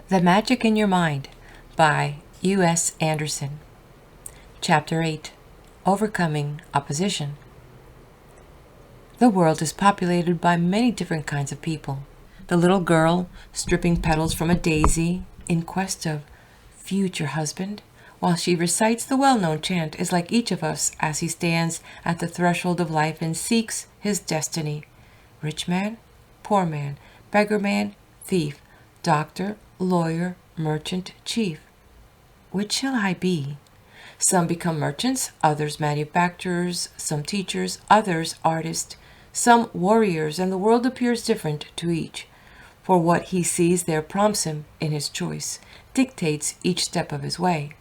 The Magic in Your Mind by U.S. Andersen. Chapter 8. Overcoming Opposition. The world is populated by many different kinds of people. The little girl stripping petals from a daisy in quest of future husband, while she recites the well-known chant, is like each of us as he stands at the threshold of life and seeks his destiny. Rich man, poor man, beggar man, thief, doctor, lawyer, merchant, chief. Which shall I be? Some become merchants, others manufacturers, some teachers, others artists, some warriors, and the world appears different to each. For what he sees there prompts him in his choice, dictates each step of his way.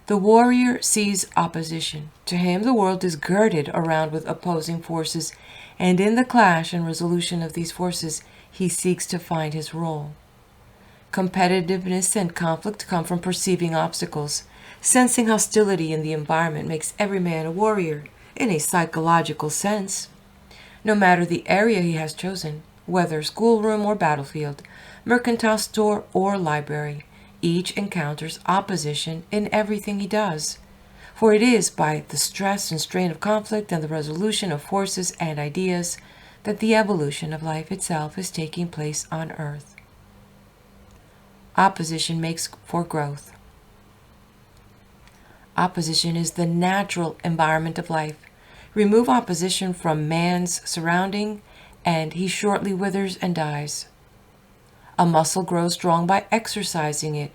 The warrior sees opposition. To him the world is girded around with opposing forces, and in the clash and resolution of these forces he seeks to find his role. Competitiveness and conflict come from perceiving obstacles. Sensing hostility in the environment makes every man a warrior, in a psychological sense. No matter the area he has chosen, whether schoolroom or battlefield, mercantile store or library, each encounters opposition in everything he does. For it is by the stress and strain of conflict and the resolution of forces and ideas that the evolution of life itself is taking place on earth. Opposition makes for growth. Opposition is the natural environment of life. Remove opposition from man's surrounding, and he shortly withers and dies. A muscle grows strong by exercising it.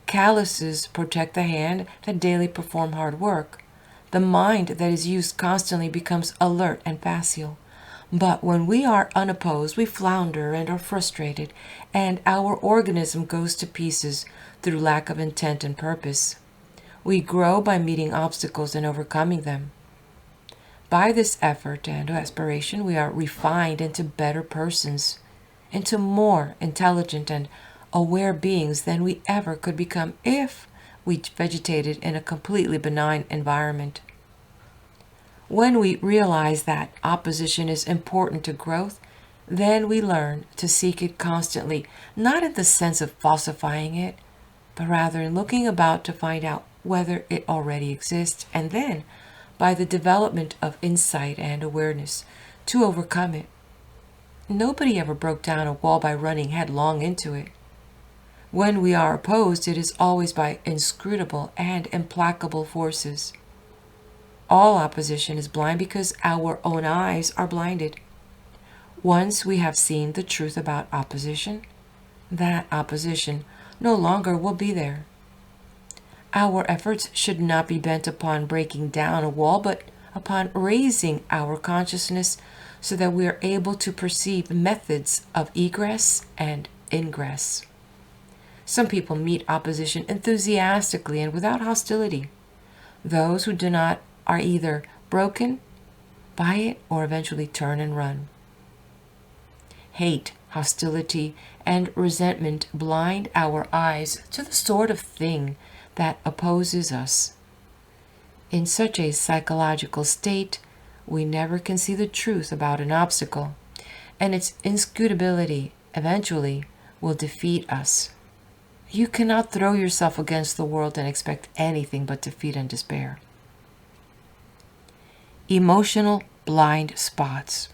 Calluses protect the hand that daily perform hard work. The mind that is used constantly becomes alert and facile. But when we are unopposed, we flounder and are frustrated, and our organism goes to pieces through lack of intent and purpose. We grow by meeting obstacles and overcoming them. By this effort and aspiration, we are refined into better persons, into more intelligent and aware beings than we ever could become if we vegetated in a completely benign environment. When we realize that opposition is important to growth, then we learn to seek it constantly, not in the sense of falsifying it, but rather in looking about to find out whether it already exists, and then, by the development of insight and awareness, to overcome it. Nobody ever broke down a wall by running headlong into it. When we are opposed, it is always by inscrutable and implacable forces. All opposition is blind because our own eyes are blinded. Once we have seen the truth about opposition, that opposition no longer will be there. Our efforts should not be bent upon breaking down a wall, but upon raising our consciousness so that we are able to perceive methods of egress and ingress. Some people meet opposition enthusiastically and without hostility. Those who do not are either broken by it or eventually turn and run. Hate, hostility, and resentment blind our eyes to the sort of thing that opposes us. In such a psychological state, we never can see the truth about an obstacle, and its inscrutability eventually will defeat us. You cannot throw yourself against the world and expect anything but defeat and despair. Emotional blind spots.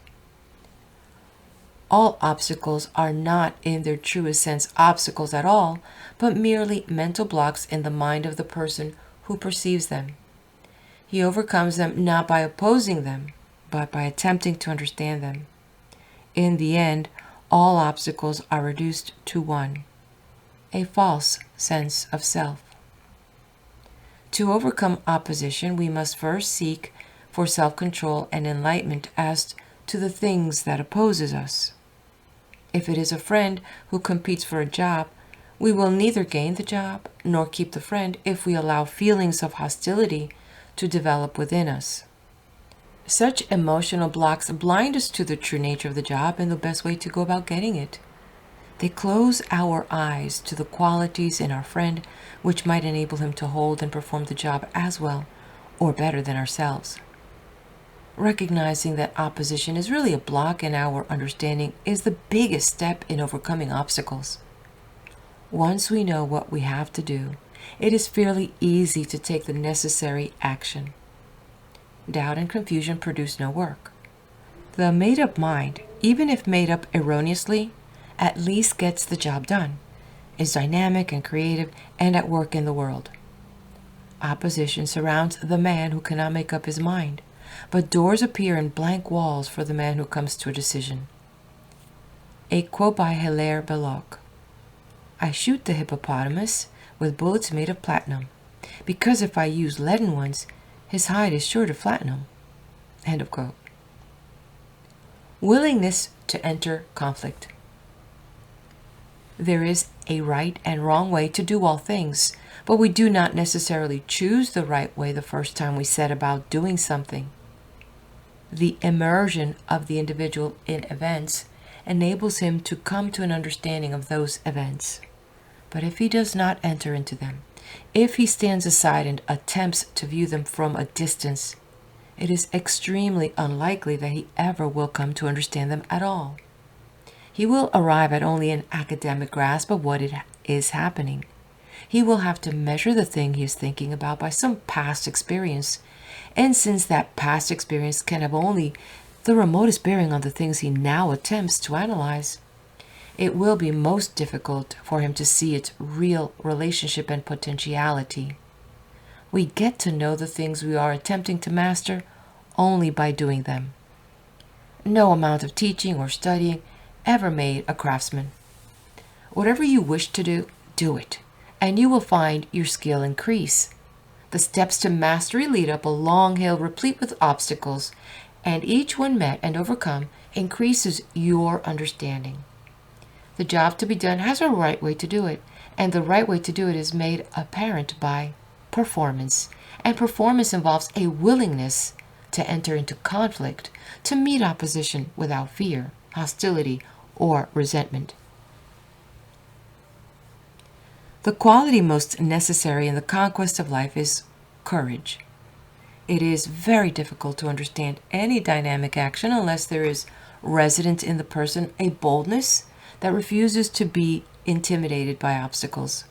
All obstacles are not in their truest sense obstacles at all, but merely mental blocks in the mind of the person who perceives them. He overcomes them not by opposing them, but by attempting to understand them. In the end, all obstacles are reduced to one: a false sense of self. To overcome opposition, we must first seek for self-control and enlightenment as to the things that opposes us. If it is a friend who competes for a job, we will neither gain the job nor keep the friend if we allow feelings of hostility to develop within us. Such emotional blocks blind us to the true nature of the job and the best way to go about getting it. They close our eyes to the qualities in our friend which might enable him to hold and perform the job as well or better than ourselves. Recognizing that opposition is really a block in our understanding is the biggest step in overcoming obstacles. Once we know what we have to do, it is fairly easy to take the necessary action. Doubt and confusion produce no work. The made-up mind, even if made up erroneously, at least gets the job done, is dynamic and creative and at work in the world. Opposition surrounds the man who cannot make up his mind, but doors appear in blank walls for the man who comes to a decision. A quote by Hilaire Belloc: "I shoot the hippopotamus with bullets made of platinum, because if I use leaden ones, his hide is sure to flatten him." End of quote. Willingness to enter conflict. There is a right and wrong way to do all things, but we do not necessarily choose the right way the first time we set about doing something. The immersion of the individual in events enables him to come to an understanding of those events. But if he does not enter into them, if he stands aside and attempts to view them from a distance, it is extremely unlikely that he ever will come to understand them at all. He will arrive at only an academic grasp of what is happening. He will have to measure the thing he is thinking about by some past experience, and since that past experience can have only the remotest bearing on the things he now attempts to analyze, it will be most difficult for him to see its real relationship and potentiality. We get to know the things we are attempting to master only by doing them. No amount of teaching or studying ever made a craftsman. Whatever you wish to do, do it, and you will find your skill increase. The steps to mastery lead up a long hill replete with obstacles, and each one met and overcome increases your understanding. The job to be done has a right way to do it, and the right way to do it is made apparent by performance, and performance involves a willingness to enter into conflict, to meet opposition without fear, hostility, or resentment. The quality most necessary in the conquest of life is courage. It is very difficult to understand any dynamic action unless there is resident in the person a boldness that refuses to be intimidated by obstacles.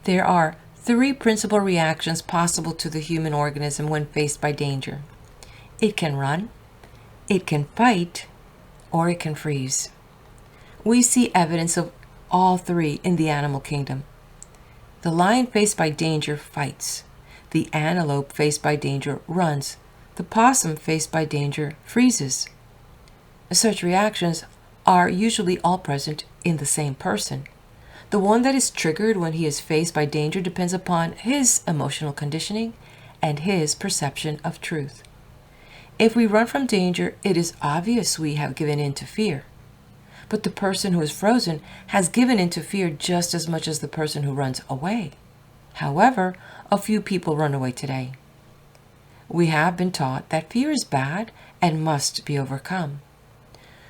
There are 3 principal reactions possible to the human organism when faced by danger. It can run, it can fight, or it can freeze. We see evidence of all 3 in the animal kingdom. The lion faced by danger fights. The antelope faced by danger runs. The possum faced by danger freezes. Such reactions are usually all present in the same person. The one that is triggered when he is faced by danger depends upon his emotional conditioning and his perception of truth. If we run from danger, it is obvious we have given in to fear. But the person who is frozen has given in to fear just as much as the person who runs away. However, a few people run away today. We have been taught that fear is bad and must be overcome.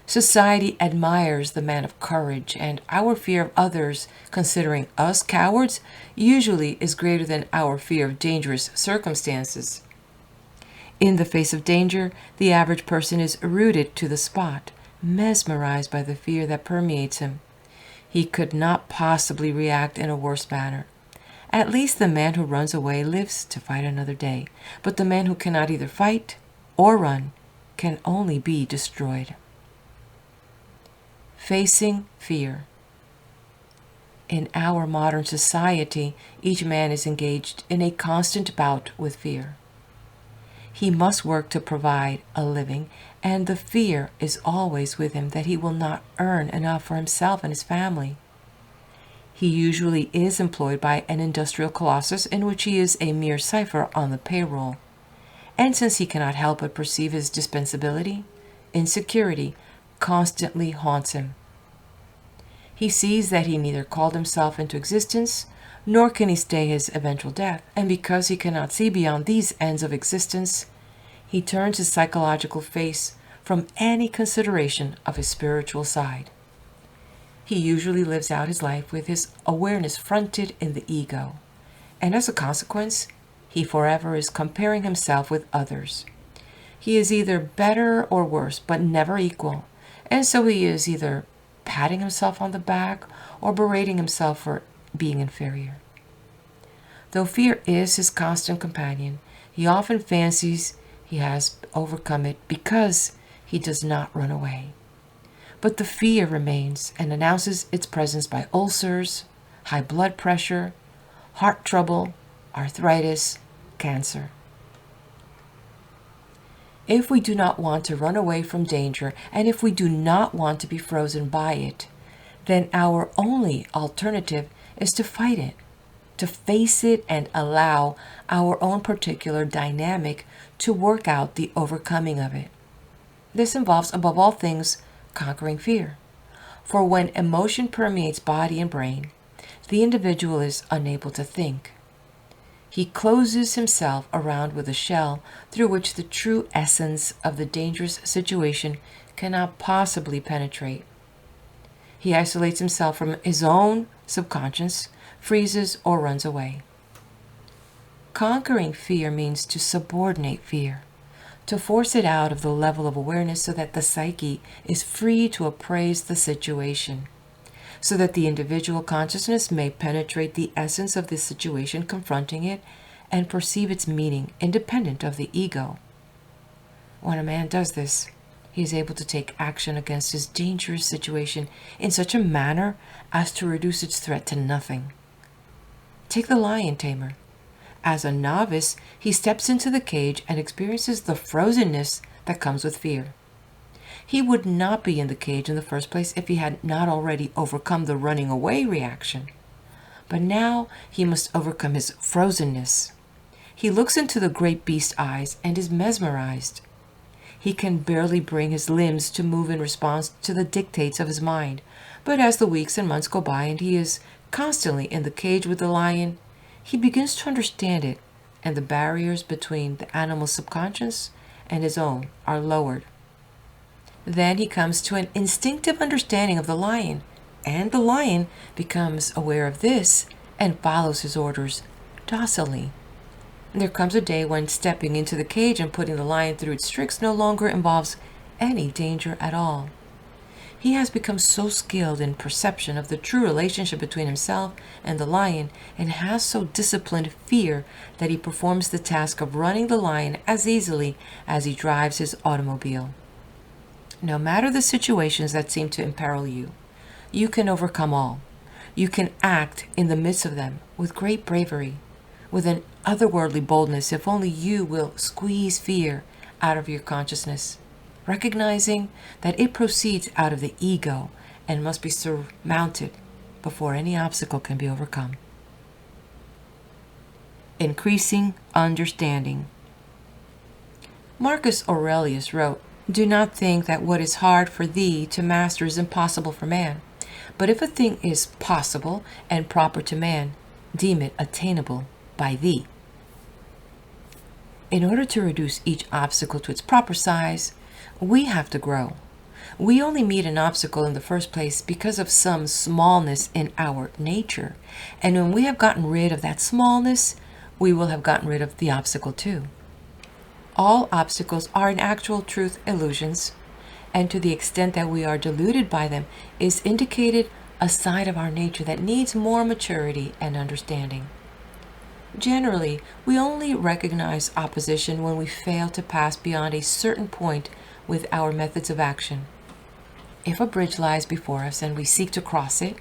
Society admires the man of courage, and our fear of others, considering us cowards, usually is greater than our fear of dangerous circumstances. In the face of danger, the average person is rooted to the spot, mesmerized by the fear that permeates him. He could not possibly react in a worse manner. At least the man who runs away lives to fight another day, but the man who cannot either fight or run can only be destroyed. Facing fear. In our modern society, each man is engaged in a constant bout with fear. He must work to provide a living, and the fear is always with him that he will not earn enough for himself and his family. He usually is employed by an industrial colossus in which he is a mere cipher on the payroll. And since he cannot help but perceive his dispensability, insecurity constantly haunts him. He sees that he neither called himself into existence, nor can he stay his eventual death, and because he cannot see beyond these ends of existence, he turns his psychological face from any consideration of his spiritual side. He usually lives out his life with his awareness fronted in the ego, and as a consequence, he forever is comparing himself with others. He is either better or worse, but never equal, and so he is either patting himself on the back or berating himself for being inferior. Though fear is his constant companion, he often fancies he has overcome it because he does not run away. But the fear remains and announces its presence by ulcers, high blood pressure, heart trouble, arthritis, cancer. If we do not want to run away from danger, and if we do not want to be frozen by it, then our only alternative is to fight it, to face it and allow our own particular dynamic to work out the overcoming of it. This involves, above all things, conquering fear. For when emotion permeates body and brain, the individual is unable to think. He closes himself around with a shell through which the true essence of the dangerous situation cannot possibly penetrate. He isolates himself from his own subconscious, freezes, or runs away. Conquering fear means to subordinate fear, to force it out of the level of awareness so that the psyche is free to appraise the situation, so that the individual consciousness may penetrate the essence of the situation confronting it and perceive its meaning independent of the ego. When a man does this, he is able to take action against his dangerous situation in such a manner as to reduce its threat to nothing. Take the lion tamer. As a novice, he steps into the cage and experiences the frozenness that comes with fear. He would not be in the cage in the first place if he had not already overcome the running away reaction. But now he must overcome his frozenness. He looks into the great beast's eyes and is mesmerized. He can barely bring his limbs to move in response to the dictates of his mind. But as the weeks and months go by and he is constantly in the cage with the lion, he begins to understand it, and the barriers between the animal's subconscious and his own are lowered. Then he comes to an instinctive understanding of the lion, and the lion becomes aware of this and follows his orders docilely. There comes a day when stepping into the cage and putting the lion through its tricks no longer involves any danger at all. He has become so skilled in perception of the true relationship between himself and the lion, and has so disciplined fear that he performs the task of running the lion as easily as he drives his automobile. No matter the situations that seem to imperil you, you can overcome all. You can act in the midst of them with great bravery, with an otherworldly boldness, if only you will squeeze fear out of your consciousness, recognizing that it proceeds out of the ego and must be surmounted before any obstacle can be overcome. Increasing understanding. Marcus Aurelius wrote, "Do not think that what is hard for thee to master is impossible for man. But if a thing is possible and proper to man, deem it attainable by thee." In order to reduce each obstacle to its proper size, we have to grow. We only meet an obstacle in the first place because of some smallness in our nature. And when we have gotten rid of that smallness, we will have gotten rid of the obstacle too. All obstacles are in actual truth illusions, and to the extent that we are deluded by them is indicated a side of our nature that needs more maturity and understanding. Generally, we only recognize opposition when we fail to pass beyond a certain point with our methods of action. If a bridge lies before us and we seek to cross it,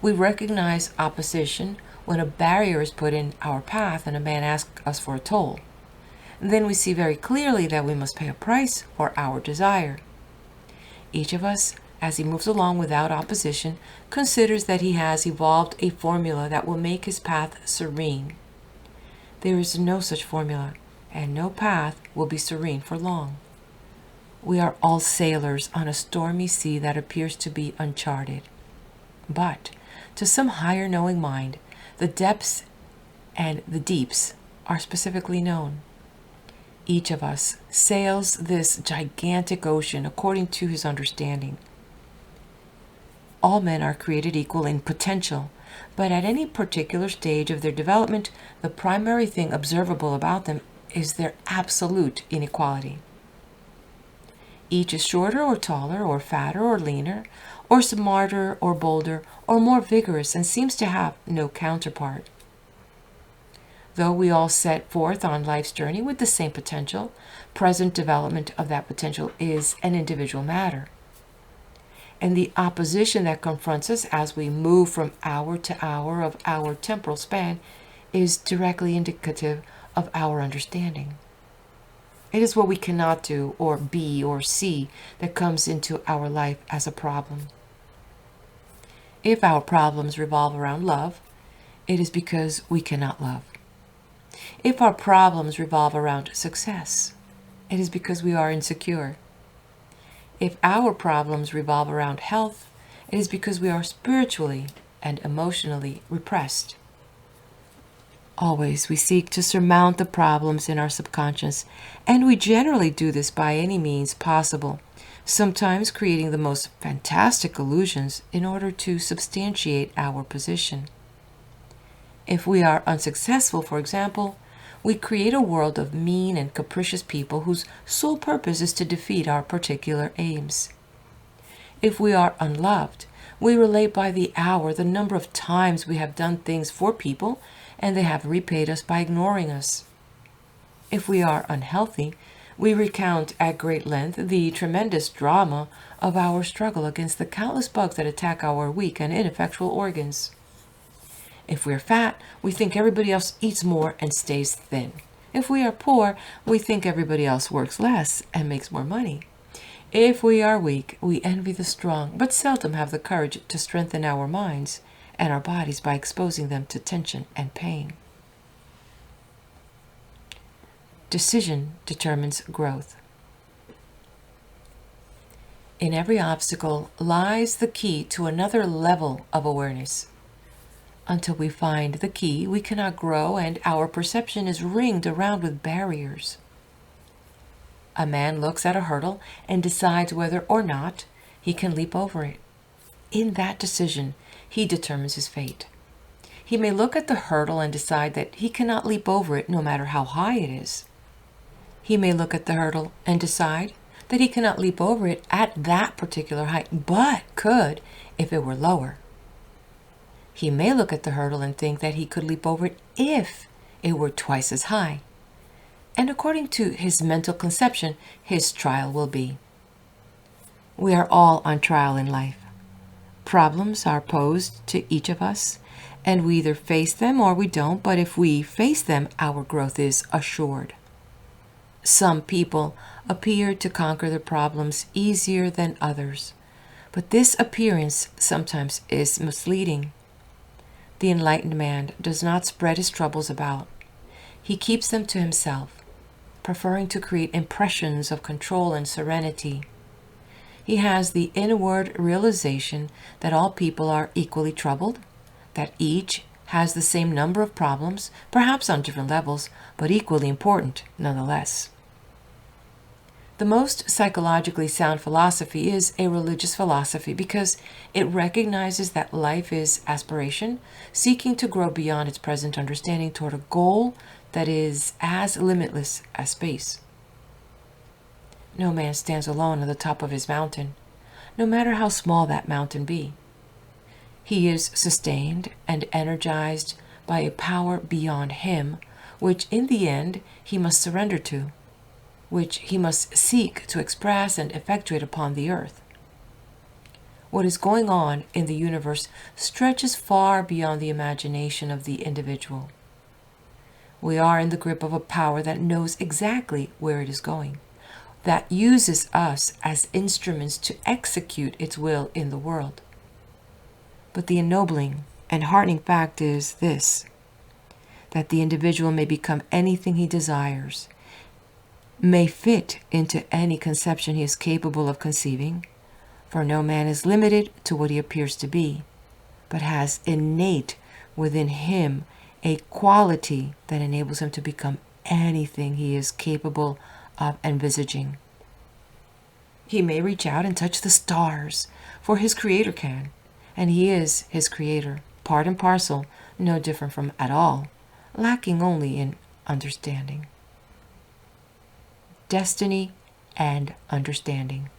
we recognize opposition when a barrier is put in our path and a man asks us for a toll. Then we see very clearly that we must pay a price for our desire. Each of us, as he moves along without opposition, considers that he has evolved a formula that will make his path serene. There is no such formula, and no path will be serene for long. We are all sailors on a stormy sea that appears to be uncharted. But to some higher knowing mind, the depths and the deeps are specifically known. Each of us sails this gigantic ocean according to his understanding. All men are created equal in potential, but at any particular stage of their development, the primary thing observable about them is their absolute inequality. Each is shorter or taller or fatter or leaner or smarter or bolder or more vigorous and seems to have no counterpart. Though we all set forth on life's journey with the same potential, present development of that potential is an individual matter. And the opposition that confronts us as we move from hour to hour of our temporal span is directly indicative of our understanding. It is what we cannot do or be or see that comes into our life as a problem. If our problems revolve around love, it is because we cannot love. If our problems revolve around success, it is because we are insecure. If our problems revolve around health, it is because we are spiritually and emotionally repressed. Always we seek to surmount the problems in our subconscious, and we generally do this by any means possible, sometimes creating the most fantastic illusions in order to substantiate our position. If we are unsuccessful, for example, we create a world of mean and capricious people whose sole purpose is to defeat our particular aims. If we are unloved, we relate by the hour the number of times we have done things for people and they have repaid us by ignoring us. If we are unhealthy, we recount at great length the tremendous drama of our struggle against the countless bugs that attack our weak and ineffectual organs. If we're fat, we think everybody else eats more and stays thin. If we are poor, we think everybody else works less and makes more money. If we are weak, we envy the strong, but seldom have the courage to strengthen our minds and our bodies by exposing them to tension and pain. Decision determines growth. In every obstacle lies the key to another level of awareness. Until we find the key, we cannot grow, and our perception is ringed around with barriers. A man looks at a hurdle and decides whether or not he can leap over it. In that decision, he determines his fate. He may look at the hurdle and decide that he cannot leap over it no matter how high it is. He may look at the hurdle and decide that he cannot leap over it at that particular height, but could if it were lower. He may look at the hurdle and think that he could leap over it if it were twice as high. And according to his mental conception, his trial will be. We are all on trial in life. Problems are posed to each of us, and we either face them or we don't, but if we face them, our growth is assured. Some people appear to conquer their problems easier than others, but this appearance sometimes is misleading. The enlightened man does not spread his troubles about. He keeps them to himself, preferring to create impressions of control and serenity. He has the inward realization that all people are equally troubled, that each has the same number of problems, perhaps on different levels, but equally important nonetheless. The most psychologically sound philosophy is a religious philosophy because it recognizes that life is aspiration, seeking to grow beyond its present understanding toward a goal that is as limitless as space. No man stands alone on the top of his mountain, no matter how small that mountain be. He is sustained and energized by a power beyond him, which in the end he must surrender to, which he must seek to express and effectuate upon the earth. What is going on in the universe stretches far beyond the imagination of the individual. We are in the grip of a power that knows exactly where it is going, that uses us as instruments to execute its will in the world. But the ennobling and heartening fact is this, that the individual may become anything he desires, may fit into any conception he is capable of conceiving, for no man is limited to what he appears to be, but has innate within him a quality that enables him to become anything he is capable of envisaging. He may reach out and touch the stars, for his creator can, and he is his creator, part and parcel, no different from at all, lacking only in understanding. Destiny and understanding.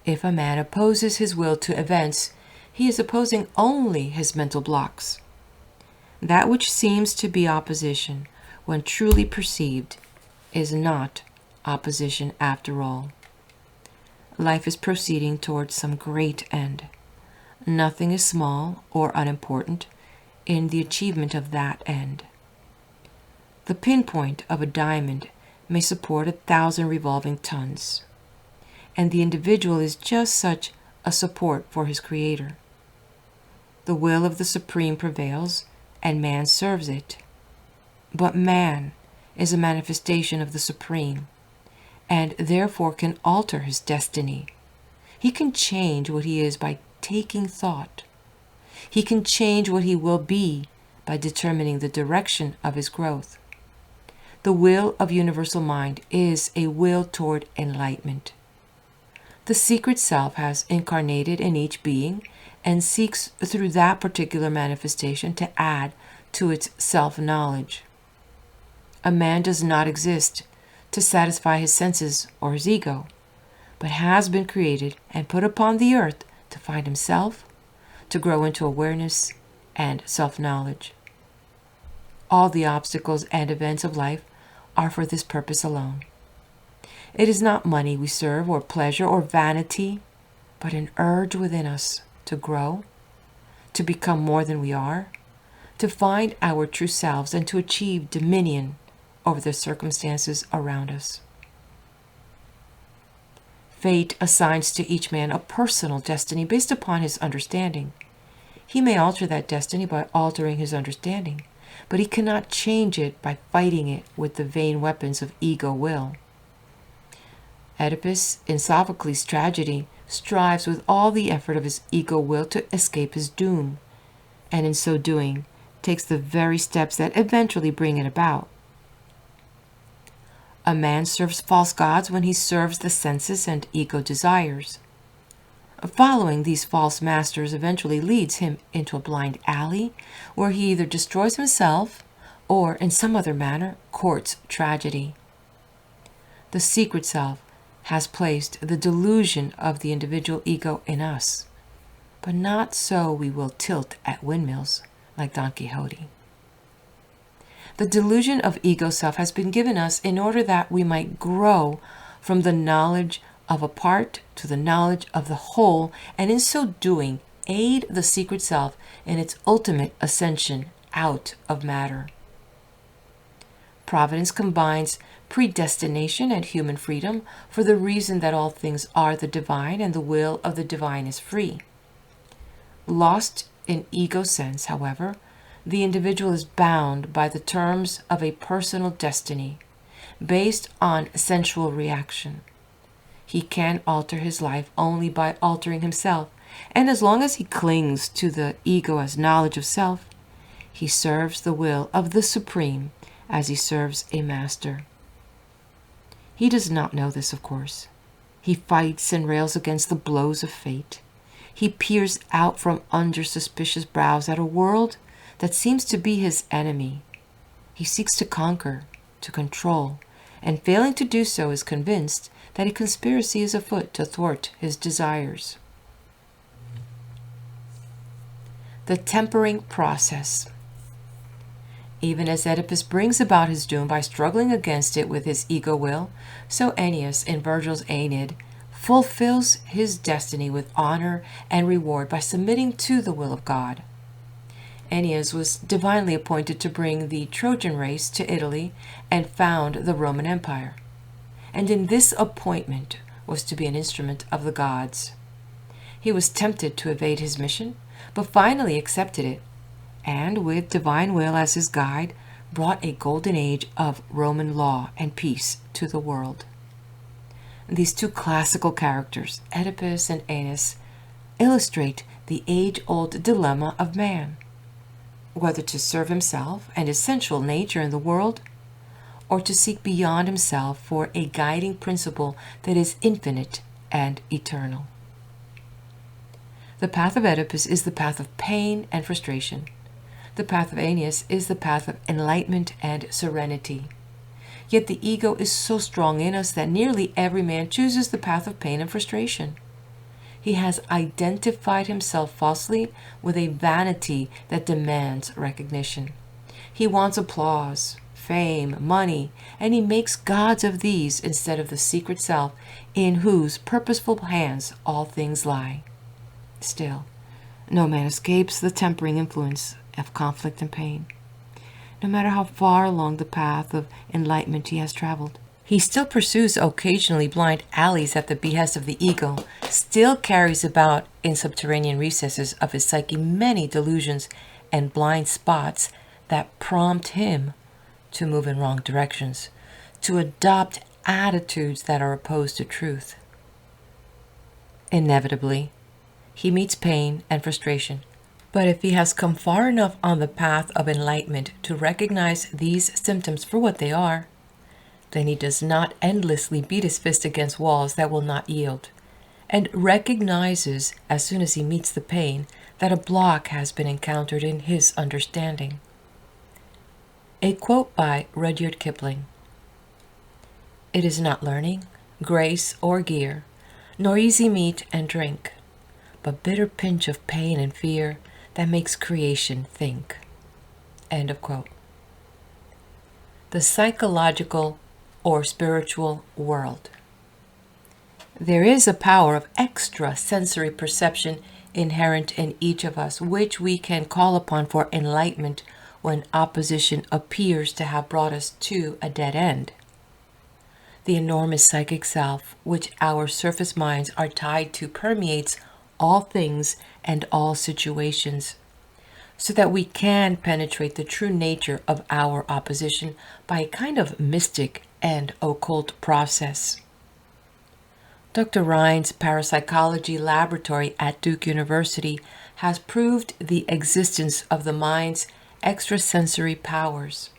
If a man opposes his will to events, he is opposing only his mental blocks. That which seems to be opposition, when truly perceived, is not opposition after all. Life is proceeding towards some great end. Nothing is small or unimportant in the achievement of that end. The pinpoint of a diamond may support 1,000 revolving tons, and the individual is just such a support for his Creator. The will of the Supreme prevails, and man serves it. But man is a manifestation of the Supreme, and therefore can alter his destiny. He can change what he is by taking thought. He can change what he will be by determining the direction of his growth. The will of universal mind is a will toward enlightenment. The secret self has incarnated in each being and seeks through that particular manifestation to add to its self-knowledge. A man does not exist to satisfy his senses or his ego, but has been created and put upon the earth to find himself, to grow into awareness and self-knowledge. All the obstacles and events of life are for this purpose alone. It is not money we serve, or pleasure, or vanity, but an urge within us to grow, to become more than we are, to find our true selves, and to achieve dominion over the circumstances around us. Fate assigns to each man a personal destiny based upon his understanding. He may alter that destiny by altering his understanding, but he cannot change it by fighting it with the vain weapons of ego will. Oedipus, in Sophocles' tragedy, strives with all the effort of his ego will to escape his doom, and in so doing takes the very steps that eventually bring it about. A man serves false gods when he serves the senses and ego desires. Following these false masters eventually leads him into a blind alley where he either destroys himself or in some other manner courts tragedy. The secret self has placed the delusion of the individual ego in us, but not so we will tilt at windmills like Don Quixote. The delusion of ego self has been given us in order that we might grow from the knowledge of a part to the knowledge of the whole, and in so doing aid the secret self in its ultimate ascension out of matter. Providence combines predestination and human freedom for the reason that all things are the divine and the will of the divine is free. Lost in ego sense, however, the individual is bound by the terms of a personal destiny based on sensual reaction. He can alter his life only by altering himself, and as long as he clings to the ego as knowledge of self, he serves the will of the Supreme as he serves a master. He does not know this, of course. He fights and rails against the blows of fate. He peers out from under suspicious brows at a world that seems to be his enemy. He seeks to conquer, to control, and failing to do so is convinced that a conspiracy is afoot to thwart his desires. The tempering process. Even as Oedipus brings about his doom by struggling against it with his ego will, so Aeneas in Virgil's Aeneid fulfills his destiny with honor and reward by submitting to the will of God. Aeneas was divinely appointed to bring the Trojan race to Italy and found the Roman Empire, and in this appointment was to be an instrument of the gods. He was tempted to evade his mission, but finally accepted it, and with divine will as his guide, brought a golden age of Roman law and peace to the world. These two classical characters, Oedipus and Aeneas, illustrate the age-old dilemma of man, whether to serve himself and his sensual nature in the world, or to seek beyond himself for a guiding principle that is infinite and eternal. The path of Oedipus is the path of pain and frustration. The path of Aeneas is the path of enlightenment and serenity. Yet the ego is so strong in us that nearly every man chooses the path of pain and frustration. He has identified himself falsely with a vanity that demands recognition. He wants applause, fame, money, and he makes gods of these instead of the secret self in whose purposeful hands all things lie. Still, no man escapes the tempering influence of conflict and pain. No matter how far along the path of enlightenment he has traveled, he still pursues occasionally blind alleys at the behest of the ego, still carries about in subterranean recesses of his psyche many delusions and blind spots that prompt him to move in wrong directions, to adopt attitudes that are opposed to truth. Inevitably, he meets pain and frustration. But if he has come far enough on the path of enlightenment to recognize these symptoms for what they are, then he does not endlessly beat his fist against walls that will not yield, and recognizes as soon as he meets the pain that a block has been encountered in his understanding. A quote by Rudyard Kipling: "It is not learning, grace, or gear, nor easy meat and drink, but bitter pinch of pain and fear that makes creation think." End of quote. The psychological or spiritual world. There is a power of extrasensory perception inherent in each of us, which we can call upon for enlightenment when opposition appears to have brought us to a dead end. The enormous psychic self, which our surface minds are tied to, permeates all things and all situations, so that we can penetrate the true nature of our opposition by a kind of mystic and occult process. Dr. Rhine's parapsychology laboratory at Duke University has proved the existence of the mind's extrasensory powers.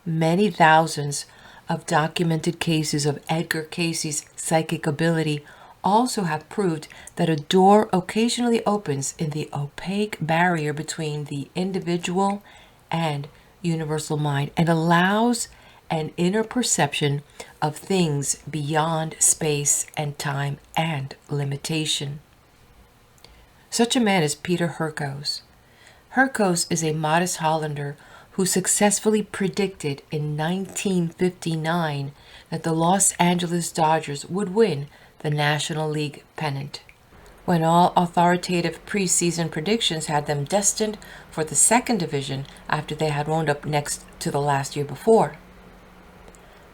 Many thousands of documented cases of Edgar Cayce's psychic ability also have proved that a door occasionally opens in the opaque barrier between the individual and universal mind and allows an inner perception of things beyond space and time and limitation. Such a man is Peter Hurkos. Hurkos is a modest Hollander who successfully predicted in 1959 that the Los Angeles Dodgers would win the National League pennant, when all authoritative preseason predictions had them destined for the second division after they had wound up next to the last year before.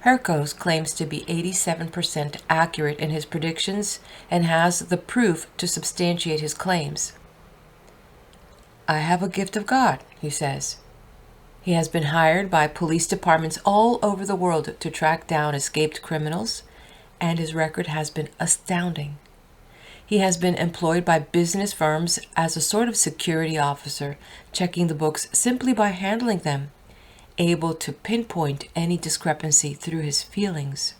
Hurkos claims to be 87% accurate in his predictions and has the proof to substantiate his claims. "I have a gift of God," he says. He has been hired by police departments all over the world to track down escaped criminals, and his record has been astounding. He has been employed by business firms as a sort of security officer, checking the books simply by handling them, able to pinpoint any discrepancy through his feelings.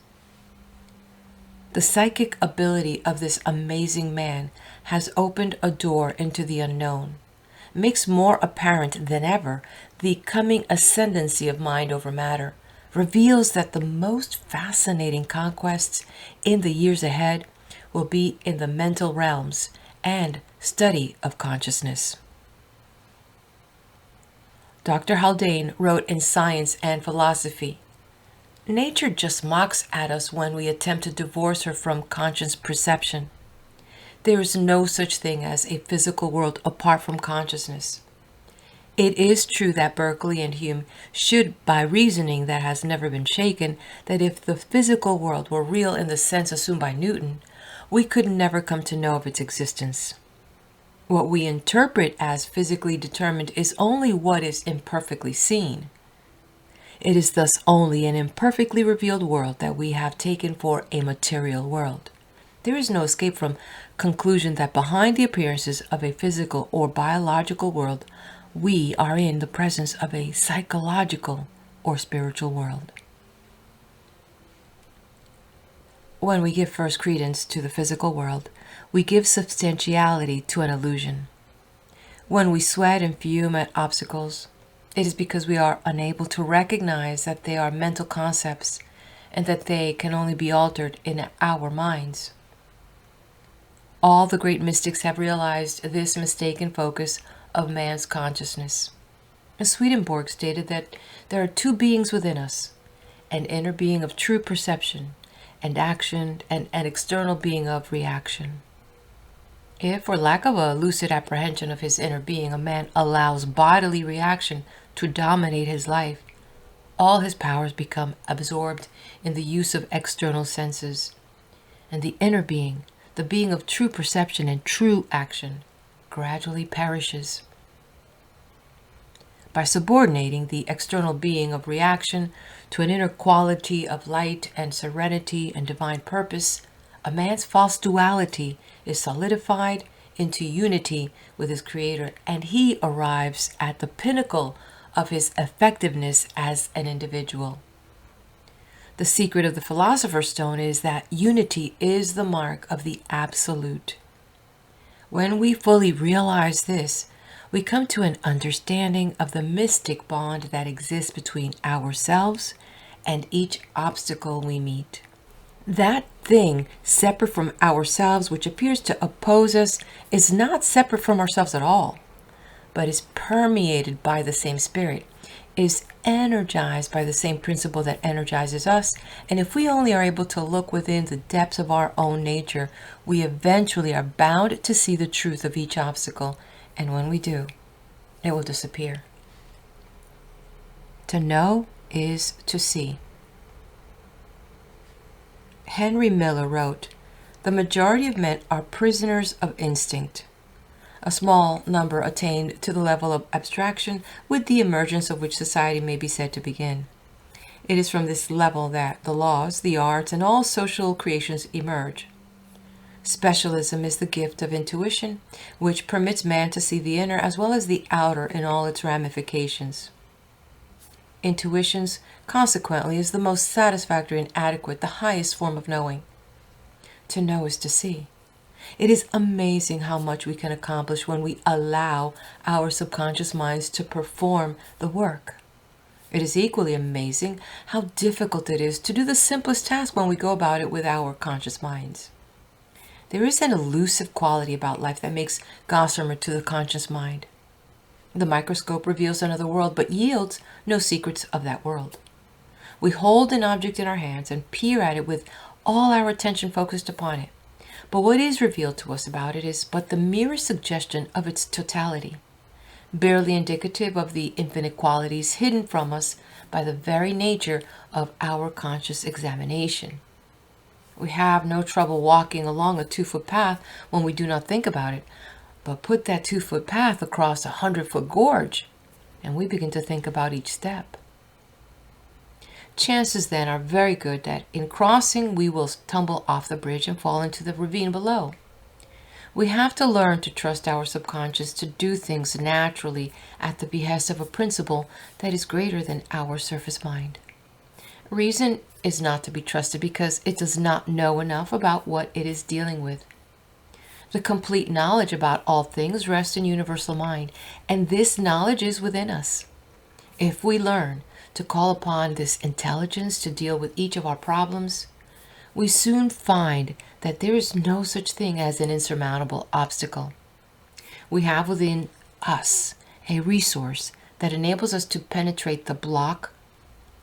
The psychic ability of this amazing man has opened a door into the unknown, makes more apparent than ever the coming ascendancy of mind over matter, reveals that the most fascinating conquests in the years ahead will be in the mental realms and study of consciousness. Dr. Haldane wrote in Science and Philosophy, "Nature just mocks at us when we attempt to divorce her from conscious perception. There is no such thing as a physical world apart from consciousness. It is true that Berkeley and Hume should, by reasoning that has never been shaken, that if the physical world were real in the sense assumed by Newton, we could never come to know of its existence. What we interpret as physically determined is only what is imperfectly seen. It is thus only an imperfectly revealed world that we have taken for a material world. There is no escape from conclusion that behind the appearances of a physical or biological world, we are in the presence of a psychological or spiritual world." When we give first credence to the physical world, we give substantiality to an illusion. When we sweat and fume at obstacles, it is because we are unable to recognize that they are mental concepts and that they can only be altered in our minds. All the great mystics have realized this mistaken focus of man's consciousness. Swedenborg stated that there are two beings within us, an inner being of true perception and action, and an external being of reaction. If, for lack of a lucid apprehension of his inner being, a man allows bodily reaction to dominate his life, all his powers become absorbed in the use of external senses, and the inner being, the being of true perception and true action, gradually perishes. By subordinating the external being of reaction to an inner quality of light and serenity and divine purpose, a man's false duality is solidified into unity with his Creator, and he arrives at the pinnacle of his effectiveness as an individual. The secret of the Philosopher's Stone is that unity is the mark of the Absolute. When we fully realize this, we come to an understanding of the mystic bond that exists between ourselves and each obstacle we meet. That thing separate from ourselves which appears to oppose us is not separate from ourselves at all, but is permeated by the same spirit, is energized by the same principle that energizes us. And if we only are able to look within the depths of our own nature, we eventually are bound to see the truth of each obstacle. And when we do, it will disappear. To know is to see. Henry Miller wrote, "The majority of men are prisoners of instinct. A small number attained to the level of abstraction, with the emergence of which society may be said to begin. It is from this level that the laws, the arts, and all social creations emerge. Specialism is the gift of intuition, which permits man to see the inner as well as the outer in all its ramifications. Intuitions, consequently, is the most satisfactory and adequate, the highest form of knowing. To know is to see. It is amazing how much we can accomplish when we allow our subconscious minds to perform the work. It is equally amazing how difficult it is to do the simplest task when we go about it with our conscious minds. There is an elusive quality about life that makes gossamer to the conscious mind. The microscope reveals another world, but yields no secrets of that world. We hold an object in our hands and peer at it with all our attention focused upon it. But what is revealed to us about it is but the merest suggestion of its totality, barely indicative of the infinite qualities hidden from us by the very nature of our conscious examination. We have no trouble walking along a 2-foot path when we do not think about it, but put that 2-foot path across a 100-foot gorge, and we begin to think about each step. Chances then are very good that in crossing we will tumble off the bridge and fall into the ravine below. We have to learn to trust our subconscious to do things naturally at the behest of a principle that is greater than our surface mind. Reason is not to be trusted because it does not know enough about what it is dealing with. The complete knowledge about all things rests in universal mind, and this knowledge is within us. If we learn to call upon this intelligence to deal with each of our problems, we soon find that there is no such thing as an insurmountable obstacle. We have within us a resource that enables us to penetrate the block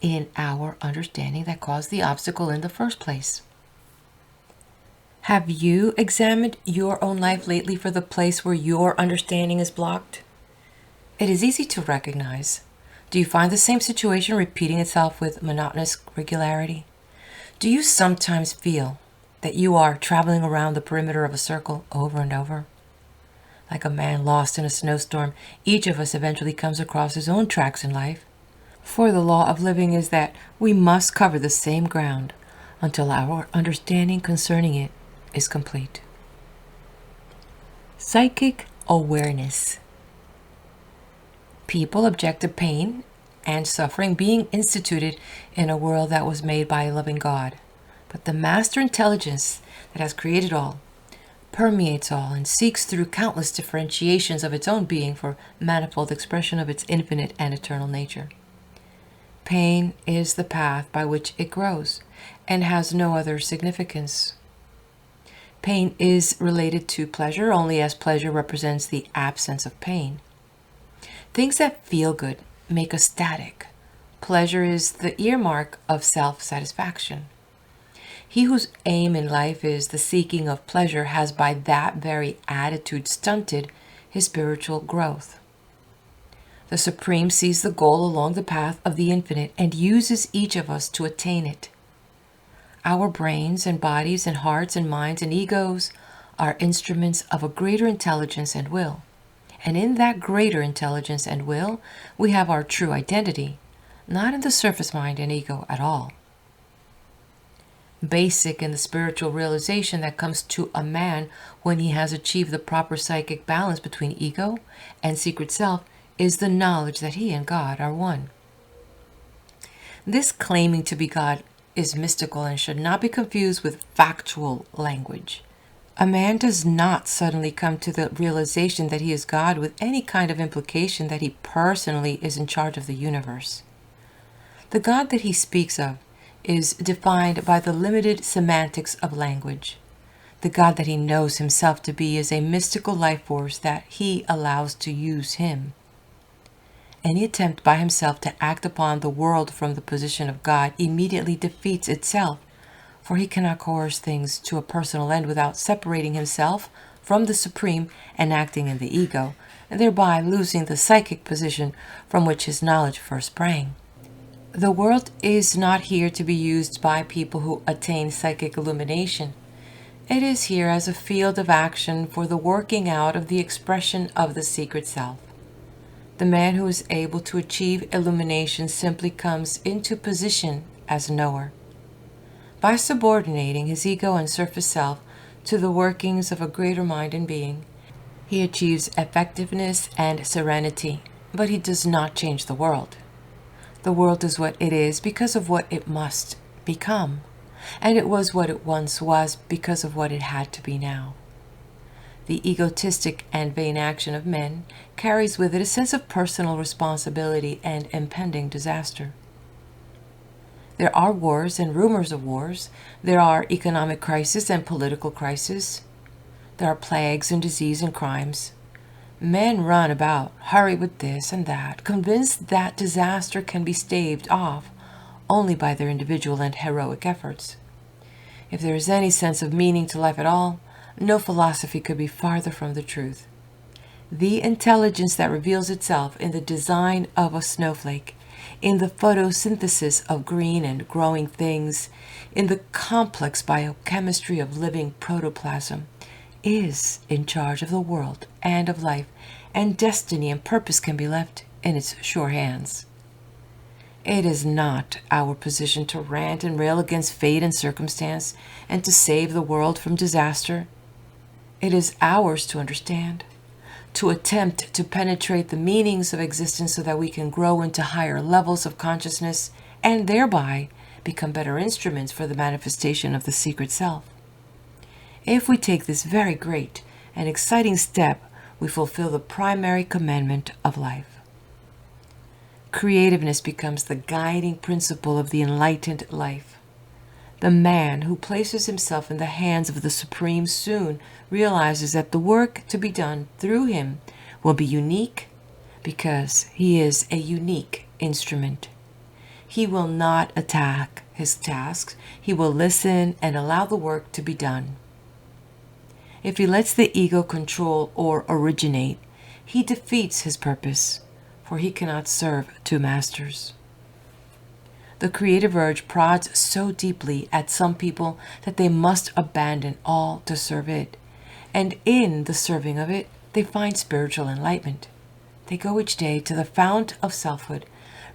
in our understanding that caused the obstacle in the first place. Have you examined your own life lately for the place where your understanding is blocked? It is easy to recognize. Do you find the same situation repeating itself with monotonous regularity? Do you sometimes feel that you are traveling around the perimeter of a circle over and over? Like a man lost in a snowstorm, each of us eventually comes across his own tracks in life. For the law of living is that we must cover the same ground until our understanding concerning it is complete. Psychic awareness. People object to pain and suffering being instituted in a world that was made by a loving God. But the master intelligence that has created all permeates all and seeks through countless differentiations of its own being for manifold expression of its infinite and eternal nature. Pain is the path by which it grows and has no other significance. Pain is related to pleasure only as pleasure represents the absence of pain. Things that feel good make us static. Pleasure is the earmark of self-satisfaction. He whose aim in life is the seeking of pleasure has by that very attitude stunted his spiritual growth. The Supreme sees the goal along the path of the infinite and uses each of us to attain it. Our brains and bodies and hearts and minds and egos are instruments of a greater intelligence and will. And in that greater intelligence and will, we have our true identity, not in the surface mind and ego at all. Basic in the spiritual realization that comes to a man when he has achieved the proper psychic balance between ego and secret self is the knowledge that he and God are one. This claiming to be God is mystical and should not be confused with factual language. A man does not suddenly come to the realization that he is God with any kind of implication that he personally is in charge of the universe. The God that he speaks of is defined by the limited semantics of language. The God that he knows himself to be is a mystical life force that he allows to use him. Any attempt by himself to act upon the world from the position of God immediately defeats itself, for he cannot coerce things to a personal end without separating himself from the Supreme and acting in the ego, and thereby losing the psychic position from which his knowledge first sprang. The world is not here to be used by people who attain psychic illumination. It is here as a field of action for the working out of the expression of the secret self. The man who is able to achieve illumination simply comes into position as knower. By subordinating his ego and surface self to the workings of a greater mind and being, he achieves effectiveness and serenity, but he does not change the world. The world is what it is because of what it must become, and it was what it once was because of what it had to be now. The egotistic and vain action of men carries with it a sense of personal responsibility and impending disaster. There are wars and rumors of wars. There are economic crises and political crises. There are plagues and disease and crimes. Men run about, hurry with this and that, convinced that disaster can be staved off only by their individual and heroic efforts. If there is any sense of meaning to life at all, no philosophy could be farther from the truth. The intelligence that reveals itself in the design of a snowflake, in the photosynthesis of green and growing things, in the complex biochemistry of living protoplasm, is in charge of the world and of life, and destiny and purpose can be left in its sure hands. It is not our position to rant and rail against fate and circumstance and to save the world from disaster. It is ours to understand, to attempt to penetrate the meanings of existence so that we can grow into higher levels of consciousness and thereby become better instruments for the manifestation of the secret self. If we take this very great and exciting step, we fulfill the primary commandment of life. Creativeness becomes the guiding principle of the enlightened life. The man who places himself in the hands of the Supreme soon realizes that the work to be done through him will be unique because he is a unique instrument. He will not attack his tasks. He will listen and allow the work to be done. If he lets the ego control or originate, he defeats his purpose, for he cannot serve two masters. The creative urge prods so deeply at some people that they must abandon all to serve it, and in the serving of it, they find spiritual enlightenment. They go each day to the fount of selfhood,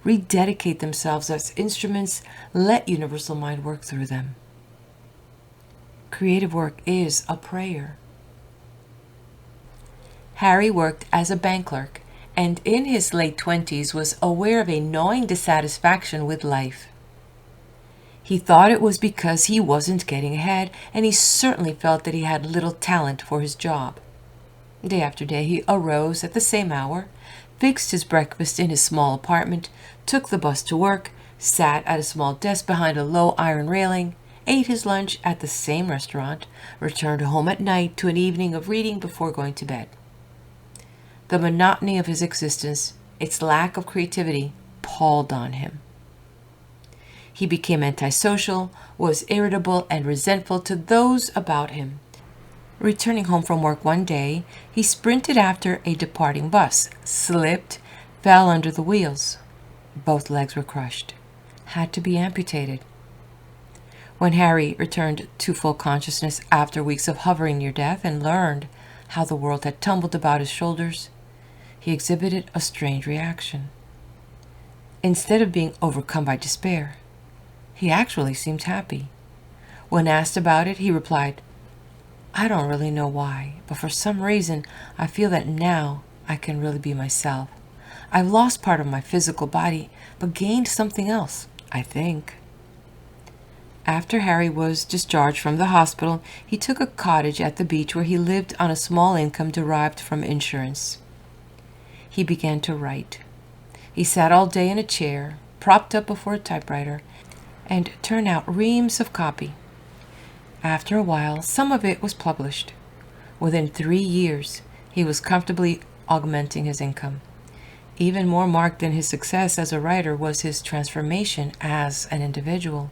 rededicate themselves as instruments, let universal mind work through them. Creative work is a prayer. Harry worked as a bank clerk, and in his late 20s was aware of a gnawing dissatisfaction with life. He thought it was because he wasn't getting ahead, and he certainly felt that he had little talent for his job. Day after day he arose at the same hour, fixed his breakfast in his small apartment, took the bus to work, sat at a small desk behind a low iron railing, ate his lunch at the same restaurant, returned home at night to an evening of reading before going to bed. The monotony of his existence, its lack of creativity, palled on him. He became antisocial, was irritable and resentful to those about him. Returning home from work one day, he sprinted after a departing bus, slipped, fell under the wheels. Both legs were crushed, had to be amputated. When Harry returned to full consciousness after weeks of hovering near death and learned how the world had tumbled about his shoulders, he exhibited a strange reaction. Instead of being overcome by despair, he actually seemed happy. When asked about it, he replied, "I don't really know why, but for some reason I feel that now I can really be myself. I've lost part of my physical body, but gained something else, I think." After Harry was discharged from the hospital, he took a cottage at the beach where he lived on a small income derived from insurance. He began to write. He sat all day in a chair, propped up before a typewriter, and turned out reams of copy. After a while, some of it was published. Within 3 years, he was comfortably augmenting his income. Even more marked than his success as a writer was his transformation as an individual.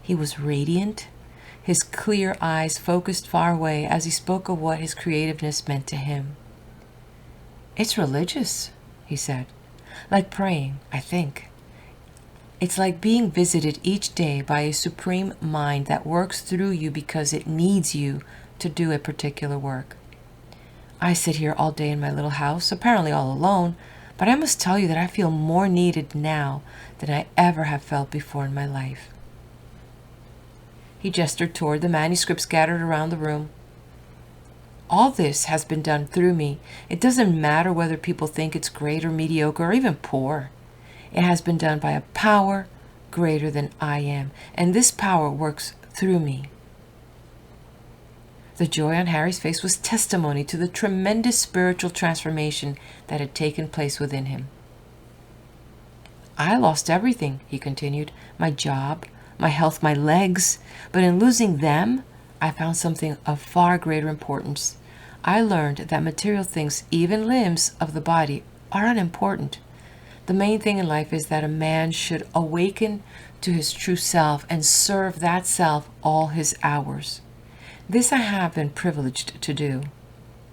He was radiant, his clear eyes focused far away as he spoke of what his creativeness meant to him. "It's religious," he said. "Like praying, I think. It's like being visited each day by a supreme mind that works through you because it needs you to do a particular work. I sit here all day in my little house, apparently all alone, but I must tell you that I feel more needed now than I ever have felt before in my life." He gestured toward the manuscript scattered around the room. "All this has been done through me. It doesn't matter whether people think it's great or mediocre or even poor. It has been done by a power greater than I am, and this power works through me." The joy on Harry's face was testimony to the tremendous spiritual transformation that had taken place within him. "I lost everything," he continued, "my job, my health, my legs, but in losing them, I found something of far greater importance. I learned that material things, even limbs of the body, are unimportant. The main thing in life is that a man should awaken to his true self and serve that self all his hours. This I have been privileged to do."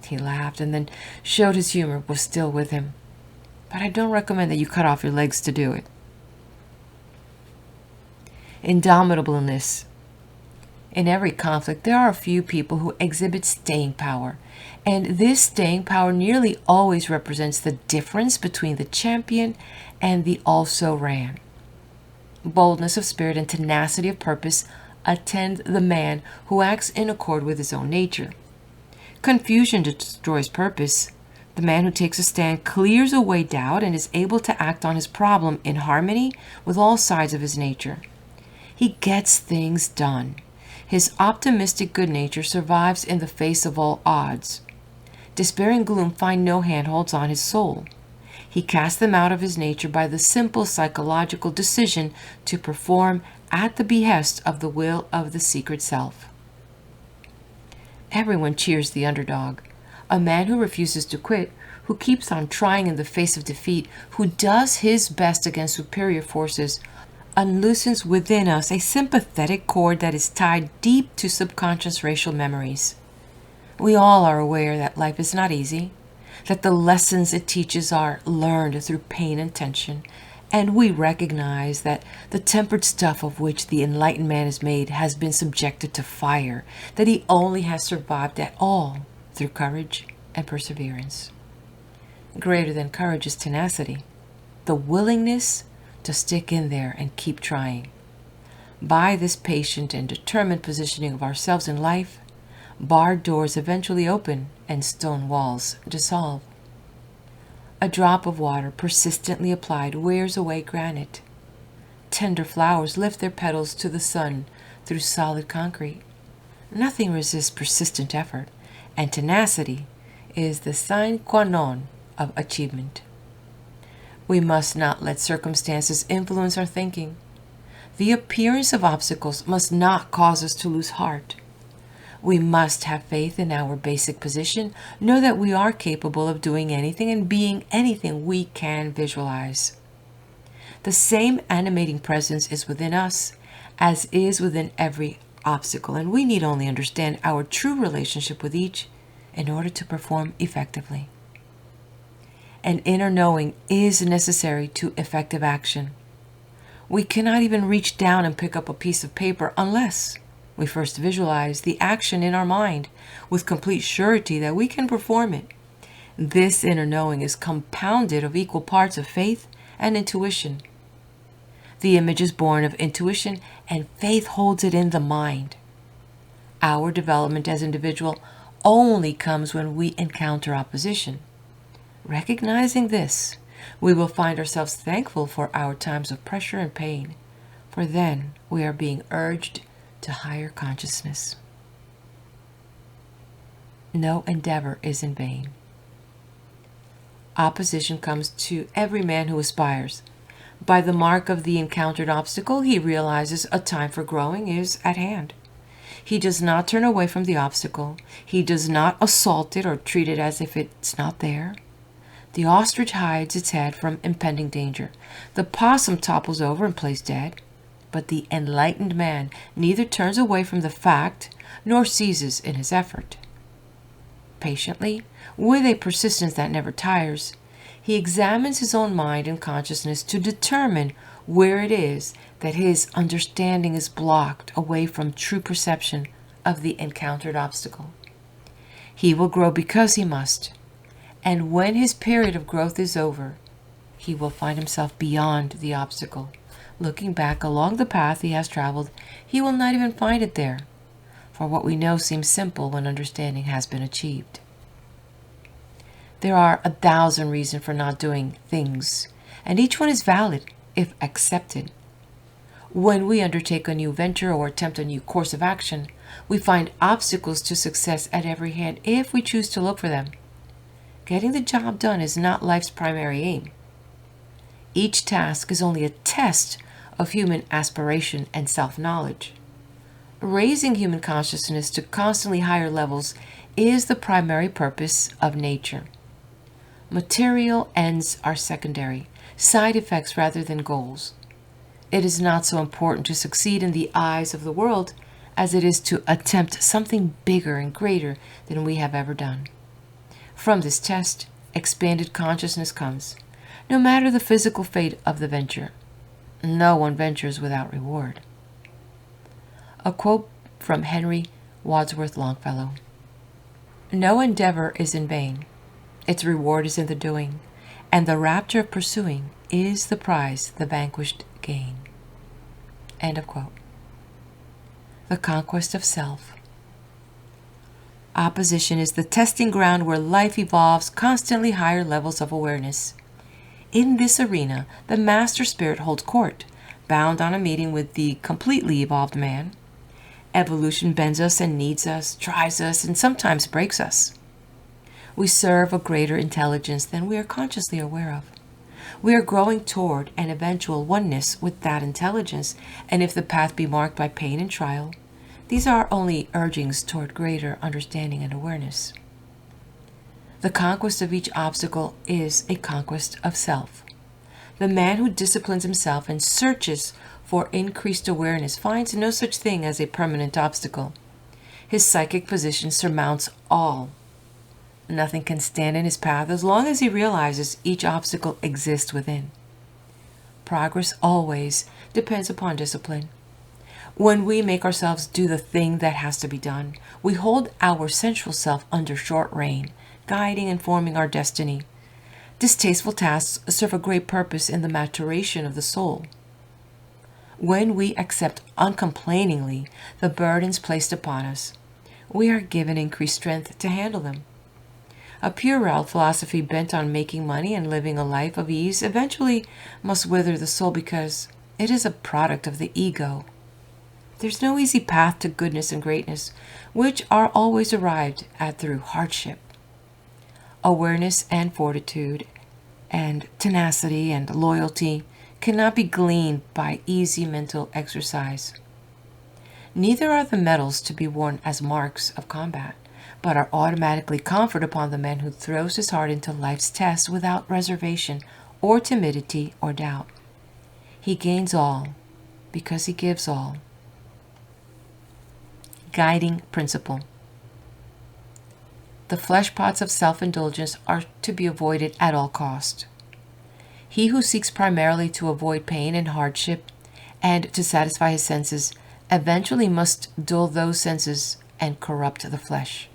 He laughed and then showed his humor was still with him. "But I don't recommend that you cut off your legs to do it." Indomitableness. In every conflict, there are a few people who exhibit staying power, and this staying power nearly always represents the difference between the champion and the also-ran. Boldness of spirit and tenacity of purpose attend the man who acts in accord with his own nature. Confusion destroys purpose. The man who takes a stand clears away doubt and is able to act on his problem in harmony with all sides of his nature. He gets things done. His optimistic good nature survives in the face of all odds. Despair and gloom find no handholds on his soul. He casts them out of his nature by the simple psychological decision to perform at the behest of the will of the secret self. Everyone cheers the underdog. A man who refuses to quit, who keeps on trying in the face of defeat, who does his best against superior forces, unloosens within us a sympathetic cord that is tied deep to subconscious racial memories. We all are aware that life is not easy, that the lessons it teaches are learned through pain and tension, and we recognize that the tempered stuff of which the enlightened man is made has been subjected to fire, that he only has survived at all through courage and perseverance. Greater than courage is tenacity, the willingness to stick in there and keep trying. By this patient and determined positioning of ourselves in life, barred doors eventually open and stone walls dissolve. A drop of water persistently applied wears away granite. Tender flowers lift their petals to the sun through solid concrete. Nothing resists persistent effort, and tenacity is the sine qua non of achievement. We must not let circumstances influence our thinking. The appearance of obstacles must not cause us to lose heart. We must have faith in our basic position, know that we are capable of doing anything and being anything we can visualize. The same animating presence is within us as is within every obstacle, and we need only understand our true relationship with each in order to perform effectively. An inner knowing is necessary to effective action. We cannot even reach down and pick up a piece of paper unless we first visualize the action in our mind with complete surety that we can perform it. This inner knowing is compounded of equal parts of faith and intuition. The image is born of intuition, and faith holds it in the mind. Our development as individual only comes when we encounter opposition. Recognizing this, we will find ourselves thankful for our times of pressure and pain, for then we are being urged to higher consciousness. No endeavor is in vain. Opposition comes to every man who aspires. By the mark of the encountered obstacle, he realizes a time for growing is at hand. He does not turn away from the obstacle. He does not assault it or treat it as if it's not there. The ostrich hides its head from impending danger. The possum topples over and plays dead. But the enlightened man neither turns away from the fact nor ceases in his effort. Patiently, with a persistence that never tires, he examines his own mind and consciousness to determine where it is that his understanding is blocked away from true perception of the encountered obstacle. He will grow because he must, and when his period of growth is over, he will find himself beyond the obstacle. Looking back along the path he has traveled, he will not even find it there, for what we know seems simple when understanding has been achieved. There are 1,000 reasons for not doing things, and each one is valid if accepted. When we undertake a new venture or attempt a new course of action, we find obstacles to success at every hand if we choose to look for them. Getting the job done is not life's primary aim. Each task is only a test of human aspiration and self-knowledge. Raising human consciousness to constantly higher levels is the primary purpose of nature. Material ends are secondary, side effects rather than goals. It is not so important to succeed in the eyes of the world as it is to attempt something bigger and greater than we have ever done. From this test, expanded consciousness comes, no matter the physical fate of the venture. No one ventures without reward. A quote from Henry Wadsworth Longfellow. No endeavor is in vain. Its reward is in the doing, and the rapture of pursuing is the prize the vanquished gain. End of quote. The conquest of self. Opposition is the testing ground where life evolves constantly higher levels of awareness. In this arena, the Master Spirit holds court, bound on a meeting with the completely evolved man. Evolution bends us and kneads us, tries us, and sometimes breaks us. We serve a greater intelligence than we are consciously aware of. We are growing toward an eventual oneness with that intelligence, and if the path be marked by pain and trial, these are only urgings toward greater understanding and awareness. The conquest of each obstacle is a conquest of self. The man who disciplines himself and searches for increased awareness finds no such thing as a permanent obstacle. His psychic position surmounts all. Nothing can stand in his path as long as he realizes each obstacle exists within. Progress always depends upon discipline. When we make ourselves do the thing that has to be done, we hold our central self under short rein, guiding and forming our destiny. Distasteful tasks serve a great purpose in the maturation of the soul. When we accept uncomplainingly the burdens placed upon us, we are given increased strength to handle them. A puerile philosophy bent on making money and living a life of ease eventually must wither the soul because it is a product of the ego. There's no easy path to goodness and greatness, which are always arrived at through hardship. Awareness and fortitude and tenacity and loyalty cannot be gleaned by easy mental exercise. Neither are the medals to be worn as marks of combat, but are automatically conferred upon the man who throws his heart into life's test without reservation or timidity or doubt. He gains all because he gives all. Guiding principle. The flesh pots of self-indulgence are to be avoided at all cost. He who seeks primarily to avoid pain and hardship and to satisfy his senses eventually must dull those senses and corrupt the flesh.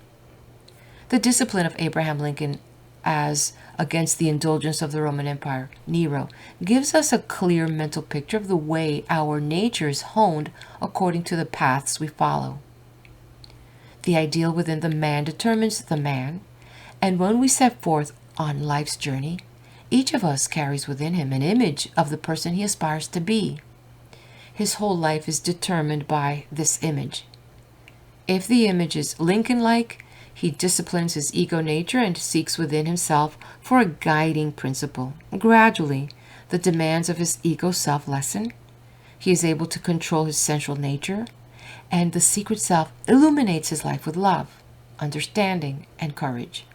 The discipline of Abraham Lincoln as against the indulgence of the Roman Empire, Nero, gives us a clear mental picture of the way our nature is honed according to the paths we follow. The ideal within the man determines the man, and when we set forth on life's journey, each of us carries within him an image of the person he aspires to be. His whole life is determined by this image. If the image is Lincoln-like, he disciplines his ego nature and seeks within himself for a guiding principle. Gradually, the demands of his ego self lessen. He is able to control his central nature, and the secret self illuminates his life with love, understanding, and courage.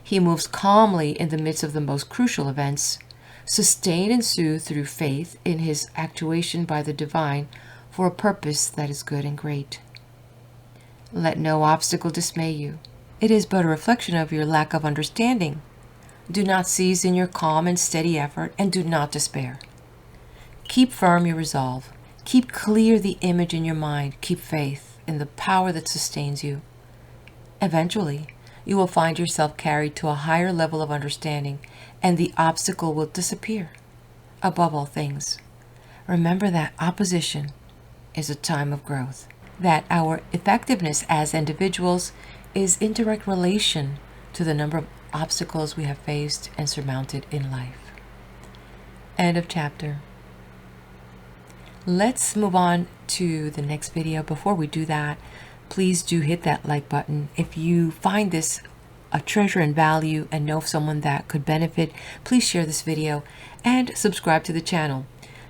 He moves calmly in the midst of the most crucial events, sustained and soothed through faith in his actuation by the divine for a purpose that is good and great. Let no obstacle dismay you. It is but a reflection of your lack of understanding. Do not cease in your calm and steady effort, and do not despair. Keep firm your resolve. Keep clear the image in your mind. Keep faith in the power that sustains you. Eventually, you will find yourself carried to a higher level of understanding, and the obstacle will disappear. Above all things, remember that opposition is a time of growth, that our effectiveness as individuals is in direct relation to the number of obstacles we have faced and surmounted in life. End of chapter. Let's move on to the next video. Before we do that, please do hit that like button. If you find this a treasure and value and know of someone that could benefit, please share this video and subscribe to the channel.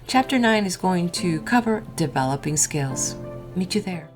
Chapter 9 is going to cover developing skills. Meet you there.